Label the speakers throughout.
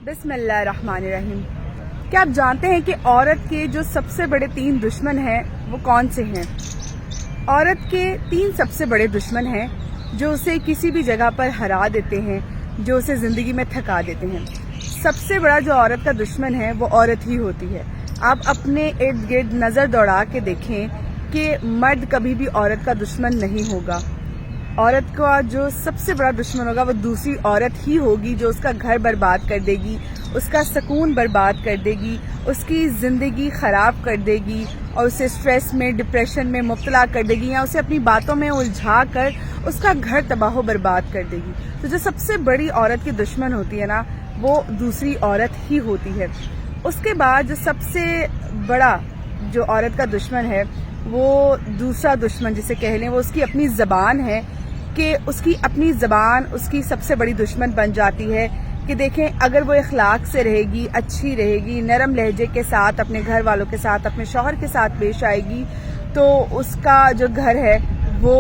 Speaker 1: बिस्मिल्लाहिर्रहमानिर्रहीम। क्या आप जानते हैं कि औरत के जो सबसे बड़े 3 दुश्मन हैं वो कौन से हैं? औरत के 3 सबसे बड़े दुश्मन हैं जो उसे किसी भी जगह पर हरा देते हैं, जो उसे ज़िंदगी में थका देते हैं। सबसे बड़ा जो औरत का दुश्मन है वो औरत ही होती है। आप अपने इर्द गिर्द नज़र दौड़ा के देखें कि मर्द कभी भी औरत का दुश्मन नहीं होगा। औरत का जो सबसे बड़ा दुश्मन होगा वो दूसरी औरत ही होगी, जो उसका घर बर्बाद कर देगी, उसका सुकून बर्बाद कर देगी, उसकी ज़िंदगी ख़राब कर देगी और उसे स्ट्रेस में, डिप्रेशन में मुब्तला कर देगी या उसे अपनी बातों में उलझा कर उसका घर तबाह बर्बाद कर देगी। तो जो सबसे बड़ी औरत की दुश्मन होती है ना, वो दूसरी औरत ही होती है। उसके बाद जो सबसे बड़ा जो औरत का दुश्मन है वो दूसरा दुश्मन जिसे कह लें, वो उसकी अपनी ज़बान है कि उसकी अपनी ज़बान उसकी सबसे बड़ी दुश्मन बन जाती है। कि देखें, अगर वो इखलाक से रहेगी, अच्छी रहेगी, नरम लहजे के साथ अपने घर वालों के साथ, अपने शौहर के साथ पेश आएगी तो उसका जो घर है वो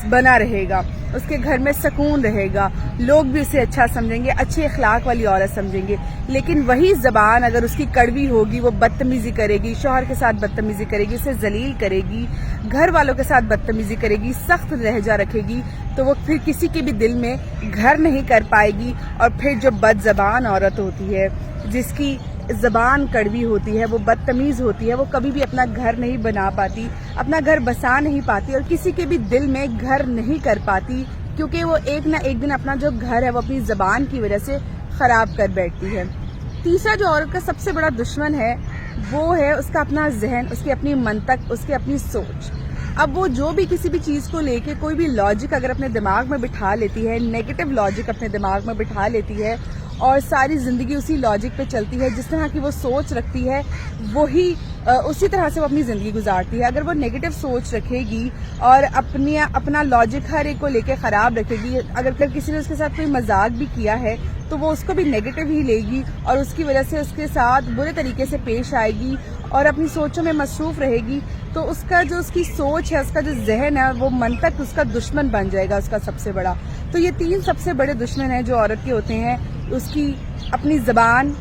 Speaker 1: बना रहेगा, उसके घर में सुकून रहेगा, लोग भी उसे अच्छा समझेंगे, अच्छे इखलाक वाली औरत समझेंगे। लेकिन वही ज़बान अगर उसकी कड़वी होगी, वो बदतमीज़ी करेगी, शौहर के साथ बदतमीज़ी करेगी, उसे जलील करेगी, घर वालों के साथ बदतमीज़ी करेगी, सख्त लहजा रखेगी, तो वो फिर किसी के भी दिल में घर नहीं कर पाएगी। और फिर जो बदज़बान औरत होती है, जिसकी ज़बान कड़वी होती है, वो बदतमीज़ होती है, वो कभी भी अपना घर नहीं बना पाती, अपना घर बसा नहीं पाती और किसी के भी दिल में घर नहीं कर पाती, क्योंकि वो एक ना एक दिन अपना जो घर है वो अपनी ज़बान की वजह से ख़राब कर बैठती है। तीसरा जो औरत का सबसे बड़ा दुश्मन है वो है उसका अपना जहन, उसकी अपनी मंतक, उसकी अपनी सोच। अब वो जो भी किसी भी चीज़ को लेके कोई भी लॉजिक अगर अपने दिमाग में बिठा लेती है, नेगेटिव लॉजिक अपने दिमाग में बिठा लेती है और सारी ज़िंदगी उसी लॉजिक पे चलती है, जिस तरह की वो सोच रखती है वही उसी तरह से वो अपनी ज़िंदगी गुजारती है। अगर वो नेगेटिव सोच रखेगी और अपना लॉजिक हर एक को लेके ख़राब रखेगी, अगर किसी ने उसके साथ कोई मजाक भी किया है तो वो उसको भी नेगेटिव ही लेगी और उसकी वजह से उसके साथ बुरे तरीके से पेश आएगी और अपनी सोचों में मसरूफ़ रहेगी, तो उसका जो उसकी सोच है, उसका जो जहन है, वो मंतक उसका दुश्मन बन जाएगा, उसका सबसे बड़ा। तो ये 3 सबसे बड़े दुश्मन हैं जो औरत के होते हैं, उसकी अपनी ज़बान,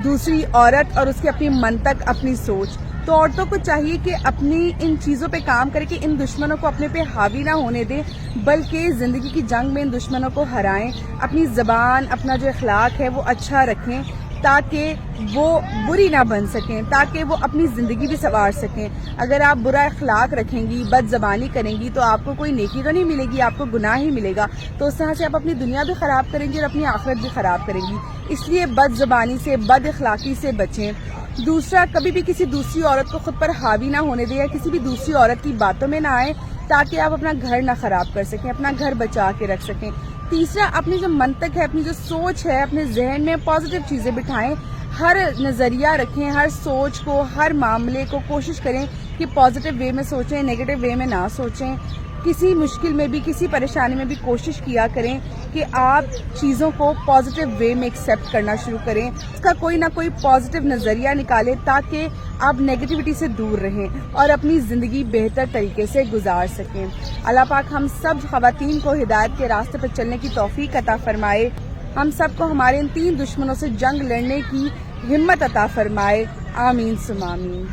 Speaker 1: दूसरी औरत और उसकी अपनी मंतक, अपनी सोच। तो औरतों को चाहिए कि अपनी इन चीज़ों पे काम करें कि इन दुश्मनों को अपने पे हावी ना होने दें, बल्कि ज़िंदगी की जंग में इन दुश्मनों को हराएं। अपनी ज़बान, अपना जो इखलाक है वो अच्छा रखें ताकि वो बुरी ना बन सकें, ताकि वो अपनी ज़िंदगी भी संवार सकें। अगर आप बुरा इखलाक रखेंगी, बदज़बानी करेंगी तो आपको कोई नेकी तो नहीं मिलेगी, आपको गुनाह ही मिलेगा। तो उस तरह से आप अपनी दुनिया भी ख़राब करेंगी और अपनी आखिरत भी ख़राब करेंगी। इसलिए बदज़बानी से, बद इखलाकी से बचें। दूसरा, कभी भी किसी दूसरी औरत को खुद पर हावी ना होने दें या किसी भी दूसरी औरत की बातों में ना आए, ताकि आप अपना घर ना ख़राब कर सकें, अपना घर बचा के रख सकें। तीसरा, अपनी जो मंतक है, अपनी जो सोच है, अपने जहन में पॉजिटिव चीज़ें बिठाएं, हर नज़रिया रखें, हर सोच को, हर मामले को कोशिश करें कि पॉजिटिव वे में सोचें, नेगेटिव वे में ना सोचें। किसी मुश्किल में भी, किसी परेशानी में भी कोशिश किया करें कि आप चीज़ों को पॉजिटिव वे में एक्सेप्ट करना शुरू करें, उसका कोई ना कोई पॉजिटिव नज़रिया निकालें ताकि आप नेगेटिविटी से दूर रहें और अपनी ज़िंदगी बेहतर तरीके से गुजार सकें। अल्लाह पाक हम सब ख़वातीन को हिदायत के रास्ते पर चलने की तौफीक अता फरमाए, हम सब को हमारे इन 3 दुश्मनों से जंग लड़ने की हिम्मत अता फरमाए। आमीन सुम आमीन।